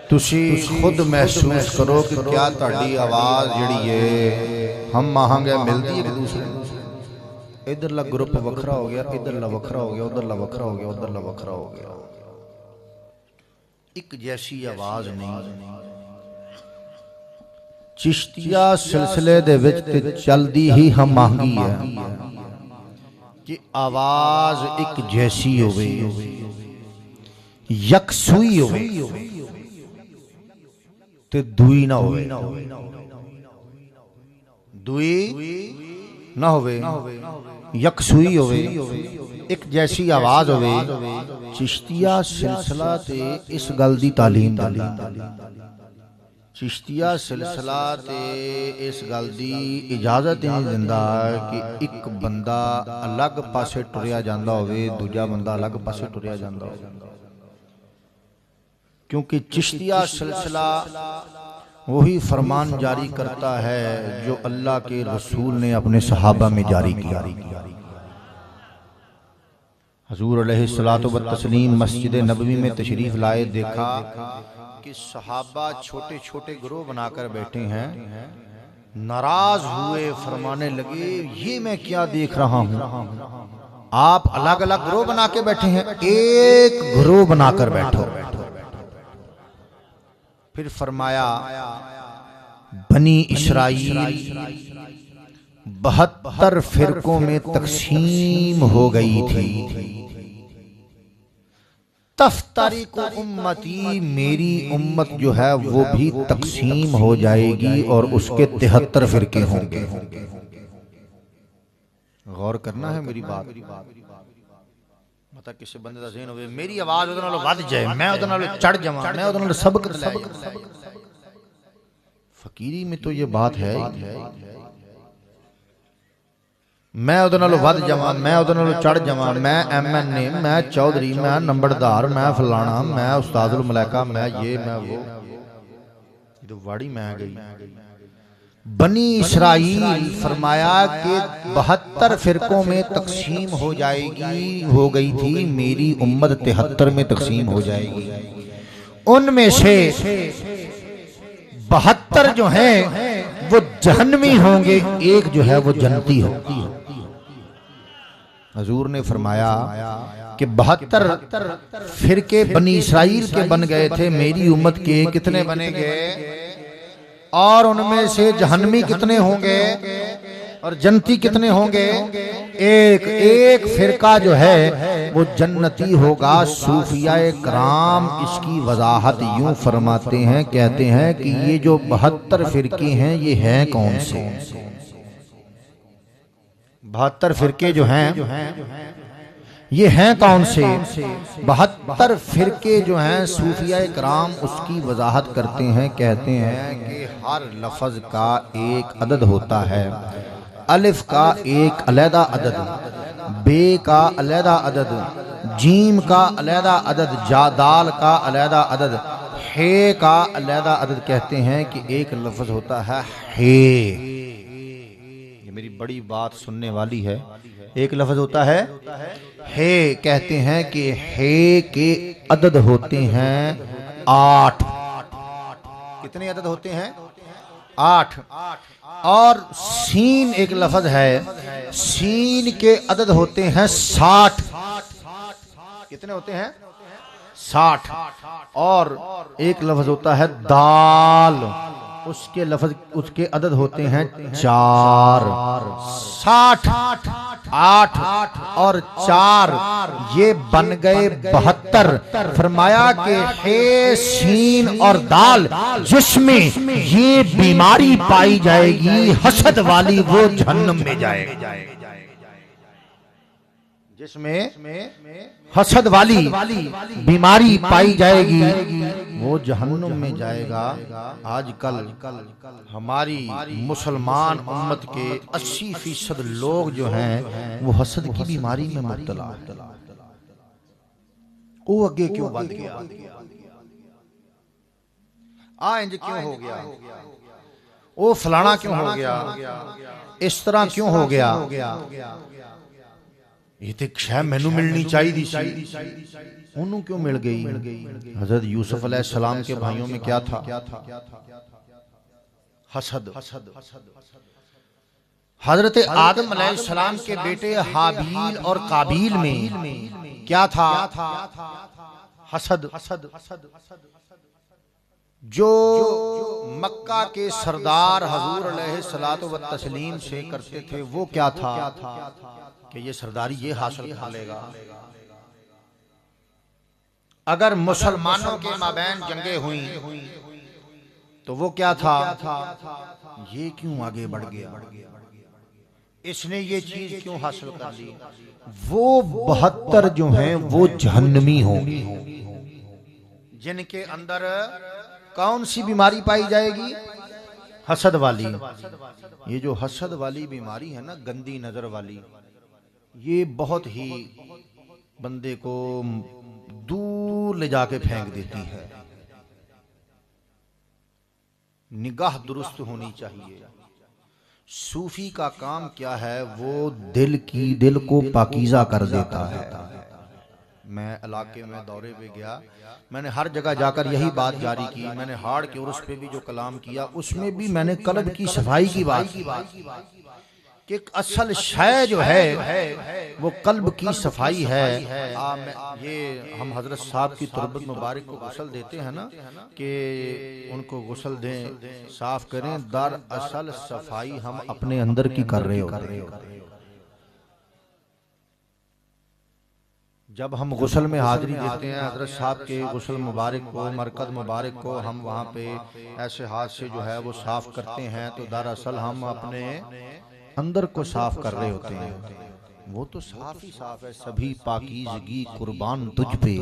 तुसी खुद महसूस करो कि क्या ताड़ी आवाज़ जिहड़ी है हम महांगे मिलती है एक दूसरे नूं। इधरला ग्रुप वखरा हो गया, इधरला वखरा हो गया, उधरला वखरा हो गया, उधरला वखरा हो गया, एक जैसी आवाज़ नहीं। चिश्तिया सिलसिले दे विच ते चलदी ही हम महंगी है कि आवाज़ एक जैसी होवे, यकसुई होवे ते दुई ना होवे, दुई ना होवे, यकसुई होवे, एक जैसी आवाज़ होवे। चिश्तिया सिलसिला ते इस गल दी तालीम दिंदा, चिश्तिया सिलसिला ते इस गल दी इजाजत नहीं दिंदा कि एक बंदा अलग पासे टुरिया जांदा होवे, दूजा बंदा अलग पासे टुरिया जांदा होवे। क्योंकि चिश्तिया सिलसिला वही फरमान जारी करता है जो अल्लाह के रसूल ने अपने सहाबा में जारी किया। हजूर अलैहिस्सलातु व तस्लीम मस्जिद नबवी में तशरीफ लाए, देखा कि सहाबा छोटे छोटे ग्रोह बनाकर बैठे हैं, नाराज हुए, फरमाने लगे ये मैं क्या देख रहा हूं, आप अलग अलग ग्रोह बना के बैठे हैं, एक ग्रोह बनाकर बैठो। फिर फरमाया बनी इस्राईल 72 फिरकों में तकसीम हो गई थी। तफ्तारिकु उम्मती, मेरी उम्मत जो है वो भी तकसीम हो जाएगी और उसके 73 फिरके होंगे। गौर करना है मेरी बात। पता किसी बंदे दा ज़हन होवे मेरी आवाज़ उहदे नालों वध जाए, मैं उहदे नालों चढ़ जावां, मैं उहदे नालों सबक ले जावां। फकीरी में तो ये बात है, मैं उहदे नालों वध जावां, मैं उहदे नालों चढ़ जावां, मैं MNA, मैं चौधरी, मैं नंबरदार, मैं फलाना, मैं उस्तादुल मलाइका, मैं ये मैं वो, ये तो वाड़ी मैं गई। बनी इस्राईल फरमाया कि 72 फिरकों में तकसीम हो जाएगी, हो गई थी, मेरी उम्मत 73 में तकसीम हो जाएगी। उनमें से 72 जो हैं वो जहन्नमी होंगे, एक जो है वो जन्नती होगी। हजूर ने फरमाया कि 72 फिरके बनी इस्राईल के बन गए थे, मेरी उम्मत के कितने बनेंगे और उनमें से जहन्नमी कितने होंगे और जन्नती कितने होंगे? एक एक फिरका जो है वो जन्नती होगा। सूफियाए कराम इसकी वजाहत यूं फरमाते हैं, कहते हैं कि ये जो 72 फिरके हैं ये हैं कौन से? 72 फिरके जो हैं ये हैं कौन से? 72 फिरके जो हैं सूफिया कराम उसकी वजाहत करते हैं, कहते हैं कि हर लफ्ज का एक अदद होता है। अलिफ का एक अलहदा अदद, बे का अलहदा अदद, जीम का अलहदा अदद, दाल का अलहदा अदद, हे का अलहदा अदद। कहते हैं कि एक लफ्ज होता है हे, ये मेरी बड़ी बात सुनने वाली है। एक लफ्ज होता है हे, कहते हैं कि हे के अदद होते हैं 8। कितने अदद होते हैं? 8। और सीन एक लफ्ज है, सीन के अदद होते हैं 60। कितने होते हैं? 60। और एक लफ्ज होता है दाल, उसके लफ्ज उसके अदद होते हैं 4। 60, 8 और 4 ये बन गए 72। फरमाया कि हे सीन और दाल जिसमें ये बीमारी पाई जाएगी हसद वाली, वो जहन्नम में जाएगा। जिसमें हसद वाली बीमारी पाई जाएगी वो जहन्नुम में जाएगा। आजकल हमारी मुसलमान उम्मत के 80% लोग जो हैं वो हसद की बीमारी में मुब्तला है। वो अगे क्यों बढ़ गया? इंज क्यों हो गया? वो फलाना क्यों हो गया? इस तरह क्यों हो गया? ये तो शह मैनू मिलनी चाहिए सी, उन्होंने क्यों मिल गई? हजरत यूसुफ अलैहिस्सलाम के भाइयों में क्या था? हसद। हजरत आदम अलैहिस्सलाम के बेटे हाबील और काबील में क्या था? हसद। जो मक्का के सरदार हजूर अलैहिस्सलातु व तस्लीम से करते थे वो क्या था? कि ये सरदारी ये हासिल कर लेगा। अगर मुसलमानों के माबैन जंगे हुई तो वो क्या था? ये क्यों आगे बढ़ गया, इसने ये चीज क्यों हासिल कर ली? वो 72 जो हैं वो जहन्नमी होंगे जिनके अंदर कौन सी बीमारी पाई जाएगी? हसद वाली। ये जो हसद वाली बीमारी है ना, गंदी नजर वाली, ये बहुत ही बंदे को दूर ले जाके फेंक देती है। निगाह दुरुस्त होनी चाहिए। सूफी का काम क्या है? वो दिल को पाकीज़ा कर देता है। मैं इलाके में दौरे पे गया, मैंने हर जगह जाकर यही बात जारी की। मैंने हाड़ के उर्स पे भी जो कलाम किया उसमें भी मैंने कल्ब की सफाई की बात की कि असल शय जो है वो कल्ब की सफाई है। ये हम हजरत साहब की तुरबत मुबारक को गुसल देते हैं ना कि उनको गुसल दें, साफ करें। दर असल सफाई हम अपने अंदर की कर रहे हो। जब हम गुसल में हाजिरी देते हैं हजरत साहब के गुसल मुबारक को, मरकद मुबारक को हम वहाँ पे ऐसे हाथ से जो है वो साफ करते हैं, तो दरअसल हम अपने अंदर को साफ कर रहे होते हैं। वो तो साफ ही साफ है। सभी पाकीज़गी कुर्बान तुझ पे,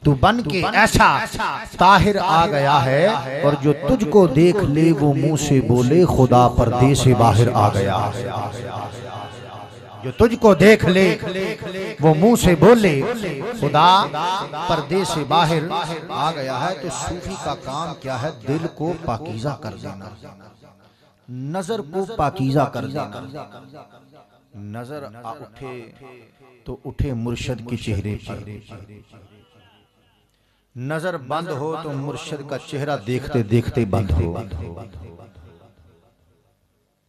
तू बन के ऐसा ताहिर आ गया है, और जो तुझको देख ले वो मुंह से बोले खुदा पर्दे से बाहर आ गया है। जो तुझको देख ले वो मुंह से बोले खुदा पर्दे से बाहर आ गया है। तो सूफी का काम क्या है? दिल को पाकीज़ा कर देना, नजर को पाकीज़ा कर देना। नजर उठे तो उठे मुर्शद के चेहरे पर, नजर बंद हो तो मुर्शद का चेहरा देखते देखते बंद हो।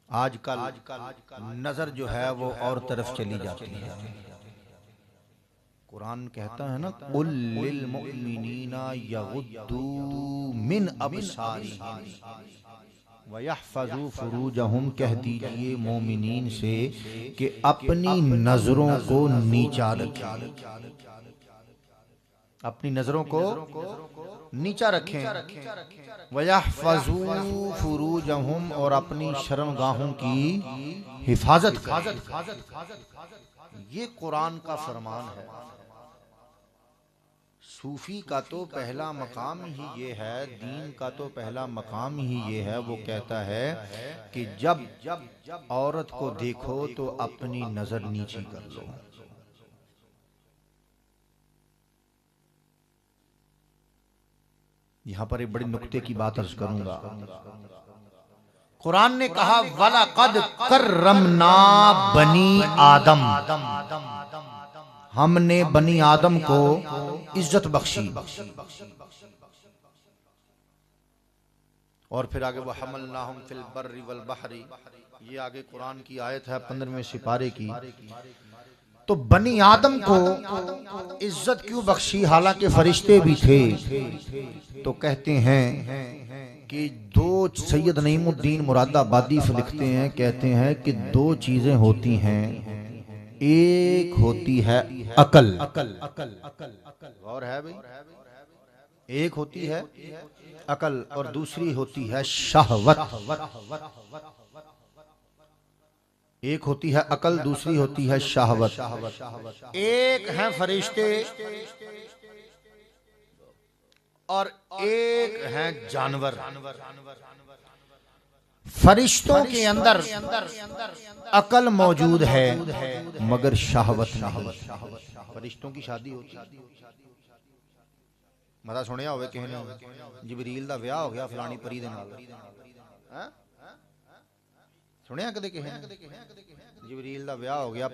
आजकल नजर जो है वो और तरफ चली जाती है। कुरान कहता है ना, कुल लिल मुमिनीना यगुद्दू मिन अबसारिहिम व यहफजू फुरूजहुम, कह दीजिए मोमिनीन से कि अपनी नजरों को नीचा रखें, अपनी नजरों को नीचा रखें। वयहफजू फुरूजहुम, और अपनी शर्मगाहों की हिफाजत करें। ये कुरान का फरमान है। सूफी का तो पहला मकाम ही ये है, दीन का तो पहला मकाम ही ये है। वो कहता है कि जब औरत को देखो तो अपनी नजर नीची कर लो। यहां पर एक बड़ी नुक्ते की बात अर्ज करूंगा। कुरान ने कहा वलक़द कर्रमना बनी आदम, हमने बनी आदम को इज्जत बख्शी। और फिर आगे वह हमलनाहुम फिल बर्रि वल बहरी, ये आगे कुरान की आयत है 15वें सिपारे की। तो बनी आदम को इज्जत क्यों बख्शी? हालांकि फरिश्ते भी थे। तो कहते हैं कि दो, सैयद नईमुद्दीन मुरादाबादी लिखते हैं, कहते हैं कि दो चीजें होती हैं। एक होती है अकल, और है भाई, एक होती है अकल और दूसरी होती है शहवत। एक होती है अकल, दूसरी होती है शहवत। एक है फरिश्ते और एक है जानवर। फरिश्तों के अंदर अकल मौजूद है मगर शहवत नहीं। फरिश्तों की शादी होती है, मता सुनिया होवे किसी ने जिबरील दा विआह हो गया फलानी परी दे नाल, सुनिया कदे किसी ने जिबरील दा विआह हो गया